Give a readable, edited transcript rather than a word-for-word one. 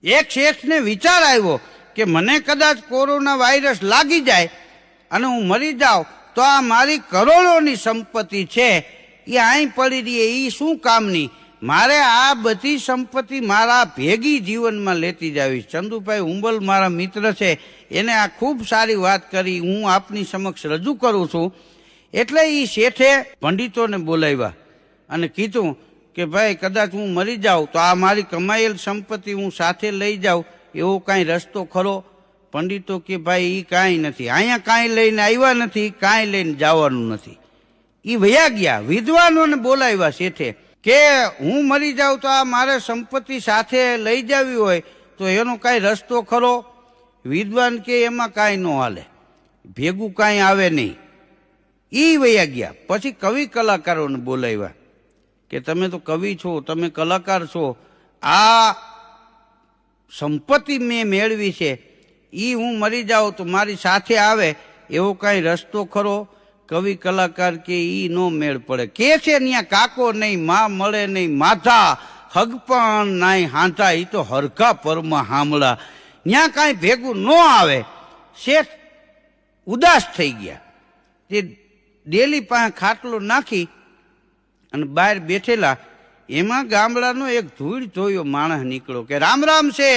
એક શેઠને વિચાર આવ્યો કે મને કદાચ કોરોના વાયરસ લાગી જાય અને હું મરી જાઉં તો આ મારી કરોડોની સંપત્તિ છે એ અહીં પડી રહી, એ શું કામની? મારે આ બધી સંપત્તિ મારા ભેગી જીવનમાં લેતી જાવી. ચંદુભાઈ હુંબલ મારા મિત્ર છે, એને આ ખૂબ સારી વાત કરી, હું આપની સમક્ષ રજૂ કરું છું. એટલે એ શેઠે પંડિતોને બોલાવ્યા અને કીધું કે ભાઈ કદાચ હું મરી જાઉં તો આ મારી કમાયેલ સંપત્તિ હું સાથે લઈ જાઉં, એવો કાંઈ રસ્તો ખરો? પંડિતો કે ભાઈ એ કાંઈ નથી, અહીંયા કાંઈ લઈને આવ્યા નથી, કાંઈ લઈને જવાનું નથી. એ વયા ગયા. વિદ્વાનોને બોલાવ્યા શેઠે કે હું મરી જાઉં તો આ મારે સંપત્તિ સાથે લઈ જવી હોય તો એનો કાંઈ રસ્તો ખરો? વિદ્વાન કે એમાં કાંઈ ન હાલે, ભેગું કાંઈ આવે નહીં. એ વયા ગયા. પછી કવિ કલાકારોને બોલાવ્યા કે તમે તો કવિ છો, તમે કલાકાર છો, આ સંપત્તિ મેં મેળવી છે, એ હું મરી જાઉં તો મારી સાથે આવે એવો કાંઈ રસ્તો ખરો? કવિ કલાકાર કે ઈ નો મેળ પડે. કે છે ત્યાં કાકો નહીં, માં મળે નહીં, માથા હગપણ નાય હાંધા, એ તો હરખા પરમાં હામળા, ત્યાં કાંઈ ભેગું ન આવે. શેઠ ઉદાસ થઈ ગયા. તે ડેલી પાસે ખાટલો નાખી અને બહાર બેઠેલા, એમાં ગામડાનો એક ધૂળ જોયો માણસ નીકળ્યો કે રામ રામ શેઠ.